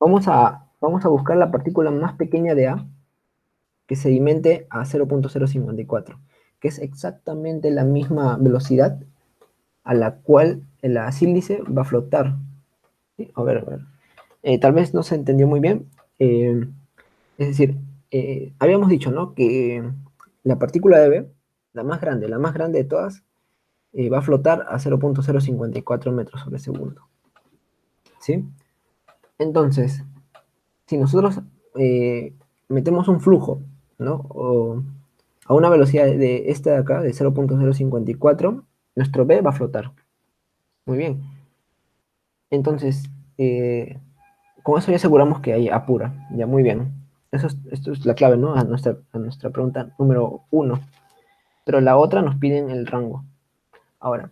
Vamos a buscar la partícula más pequeña de A que sedimente a 0.054, que es exactamente la misma velocidad a la cual la sílice va a flotar. ¿Sí? A ver. Tal vez no se entendió muy bien. Es decir, habíamos dicho, ¿no? Que la partícula de B, la más grande de todas, va a flotar a 0.054 metros sobre segundo. ¿Sí? Entonces, si nosotros metemos un flujo, ¿no? O a una velocidad de esta de acá, de 0.054, nuestro B va a flotar. Muy bien. Entonces, con eso ya aseguramos que hay A pura. Ya, muy bien. Esto es la clave, ¿no? A nuestra pregunta número 1. Pero la otra nos piden el rango. Ahora,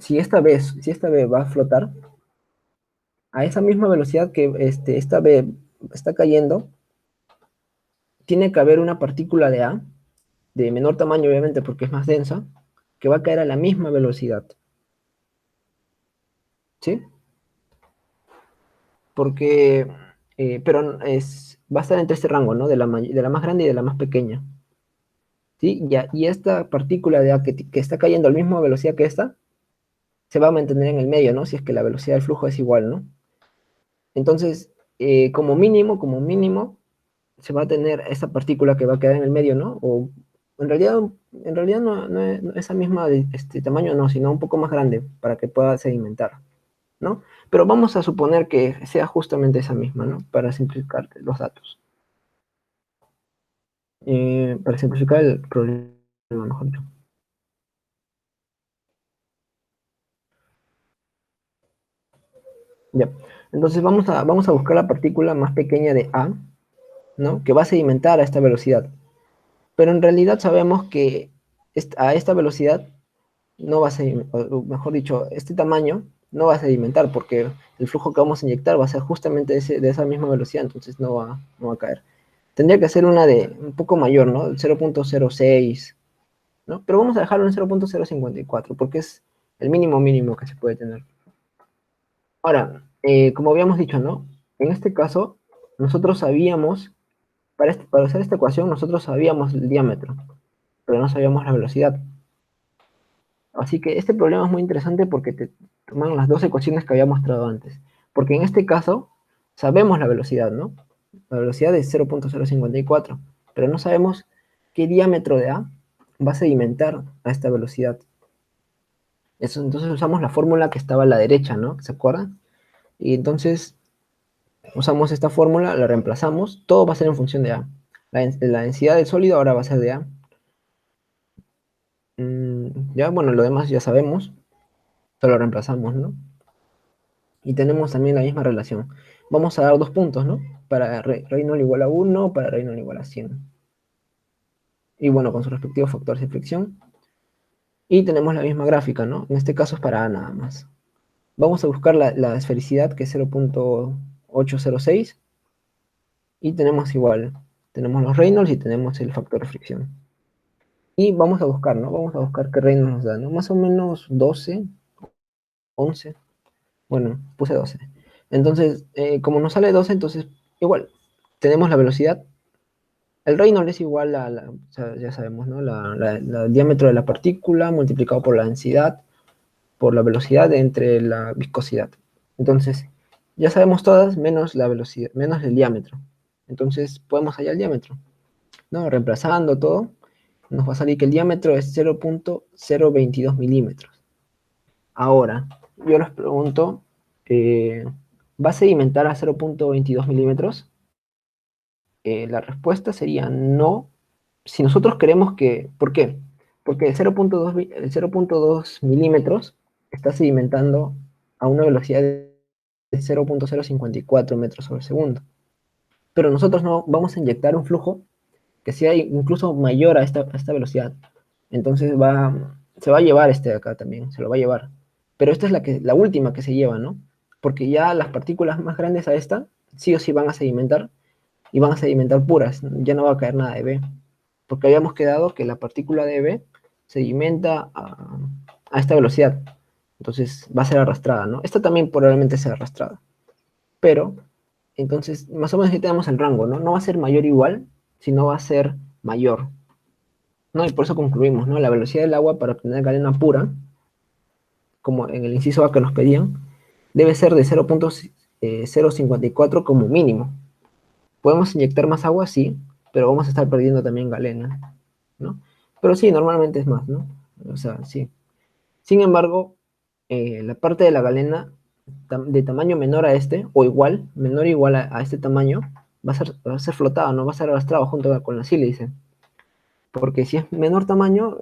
si esta B va a flotar, a esa misma velocidad que esta B está cayendo, tiene que haber una partícula de A, de menor tamaño obviamente porque es más densa, que va a caer a la misma velocidad. ¿Sí? Porque, pero va a estar entre este rango, ¿no? De la más grande y de la más pequeña. ¿Sí? Y esta partícula de A que está cayendo a la misma velocidad que esta, se va a mantener en el medio, ¿no? Si es que la velocidad del flujo es igual, ¿no? Entonces, como mínimo, se va a tener esta partícula que va a quedar en el medio, ¿no? O en realidad no esa misma tamaño no, sino un poco más grande para que pueda sedimentar, ¿no? Pero vamos a suponer que sea justamente esa misma, ¿no? Para simplificar los datos. Para simplificar el problema, mejor dicho. Ya. Entonces vamos a buscar la partícula más pequeña de A, ¿no? Que va a sedimentar a esta velocidad. Pero en realidad sabemos que a esta velocidad no va a sedimentar, o mejor dicho, este tamaño no va a sedimentar porque el flujo que vamos a inyectar va a ser justamente de esa misma velocidad, entonces no va a caer. Tendría que ser una de un poco mayor, ¿no? 0.06, ¿no? Pero vamos a dejarlo en 0.054 porque es el mínimo mínimo que se puede tener. Ahora, como habíamos dicho, ¿no? En este caso, nosotros sabíamos, para hacer esta ecuación, nosotros sabíamos el diámetro, pero no sabíamos la velocidad. Así que este problema es muy interesante porque te toman las dos ecuaciones que había mostrado antes. Porque en este caso, sabemos la velocidad, ¿no? La velocidad es 0.054, pero no sabemos qué diámetro de A va a sedimentar a esta velocidad. Entonces usamos la fórmula que estaba a la derecha, ¿no? ¿Se acuerdan? Y entonces usamos esta fórmula, la reemplazamos, todo va a ser en función de A. La densidad del sólido ahora va a ser de A. Ya, bueno, lo demás ya sabemos, solo reemplazamos, ¿no? Y tenemos también la misma relación. Vamos a dar 2 puntos, ¿no? Para Reynolds igual a 1, para Reynolds igual a 100. Y bueno, con sus respectivos factores de fricción. Y tenemos la misma gráfica, ¿no? En este caso es para A nada más. Vamos a buscar la esfericidad, que es 0.806. Y tenemos igual, tenemos los Reynolds y tenemos el factor de fricción. Y vamos a buscar, ¿no? Vamos a buscar qué Reynolds nos da, ¿no? Más o menos 12, 11. Bueno, puse 12. Entonces, como nos sale 12, entonces igual, tenemos la velocidad. El Reynolds es igual o sea, ya sabemos, ¿no? El diámetro de la partícula multiplicado por la densidad, por la velocidad entre la viscosidad. Entonces, ya sabemos todas menos la velocidad, menos el diámetro. Entonces, podemos hallar el diámetro, ¿no? Reemplazando todo, nos va a salir que el diámetro es 0.022 milímetros. Ahora, yo les pregunto, eh, ¿va a sedimentar a 0.22 milímetros? La respuesta sería no. Si nosotros queremos que, ¿por qué? Porque el 0.2 milímetros está sedimentando a una velocidad de 0.054 metros sobre segundo. Pero nosotros no vamos a inyectar un flujo que sea incluso mayor a esta velocidad. Entonces se va a llevar este de acá también, se lo va a llevar. Pero esta es la última que se lleva, ¿no? Porque ya las partículas más grandes a esta, sí o sí van a sedimentar, y van a sedimentar puras, ya no va a caer nada de B, porque habíamos quedado que la partícula de B sedimenta a esta velocidad, entonces va a ser arrastrada, ¿no? Esta también probablemente sea arrastrada, pero entonces más o menos aquí tenemos el rango, ¿no? No va a ser mayor o igual, sino va a ser mayor, ¿no? Y por eso concluimos, ¿no? La velocidad del agua para obtener galena pura, como en el inciso A que nos pedían, debe ser de 0.054 como mínimo. Podemos inyectar más agua, sí, pero vamos a estar perdiendo también galena, ¿no? Pero sí, normalmente es más, ¿no? O sea, sí. Sin embargo, la parte de la galena de tamaño menor a este, o igual, menor o igual a este tamaño, va a ser flotada, ¿no? Va a ser arrastrado junto con la sílice. Porque si es menor tamaño,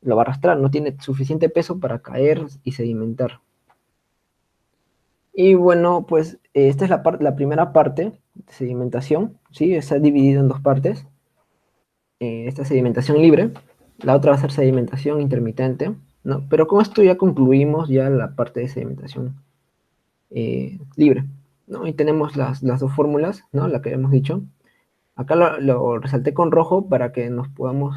lo va a arrastrar, no tiene suficiente peso para caer y sedimentar. Y bueno, pues esta es la primera parte de sedimentación, ¿sí? Está dividido en dos partes. Esta sedimentación libre, la otra va a ser sedimentación intermitente, ¿no? Pero con esto ya concluimos ya la parte de sedimentación libre, ¿no? Y tenemos las dos fórmulas, ¿no? La que hemos dicho. Acá lo resalté con rojo para que nos podamos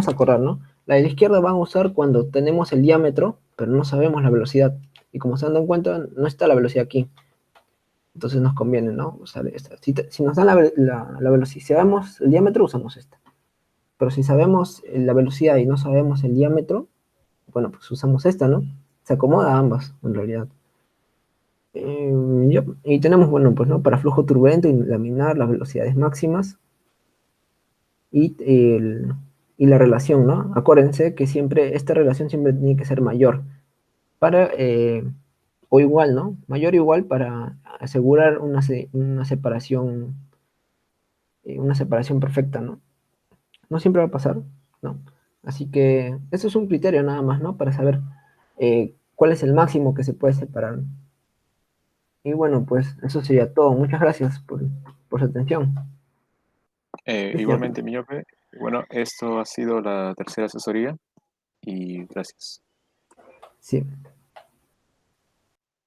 acordar, ¿no? La de la izquierda van a usar cuando tenemos el diámetro, pero no sabemos la velocidad. Y como se dan cuenta, no está la velocidad aquí. Entonces nos conviene, ¿no? Usar esta. Si nos dan la velocidad, si sabemos el diámetro, usamos esta. Pero si sabemos la velocidad y no sabemos el diámetro, bueno, pues usamos esta, ¿no? Se acomoda a ambas, en realidad. Y tenemos, bueno, pues, ¿no? Para flujo turbulento y laminar, las velocidades máximas. y, y la relación, ¿no? Acuérdense que siempre, esta relación siempre tiene que ser mayor para, o igual, ¿no? Mayor o igual para asegurar una separación perfecta, ¿no? No siempre va a pasar, ¿no? Así que eso es un criterio nada más, ¿no? Para saber cuál es el máximo que se puede separar. Y bueno, pues eso sería todo. Muchas gracias por su atención. Cristian, Igualmente, Miñope, bueno, esto ha sido la tercera asesoría y gracias. sí.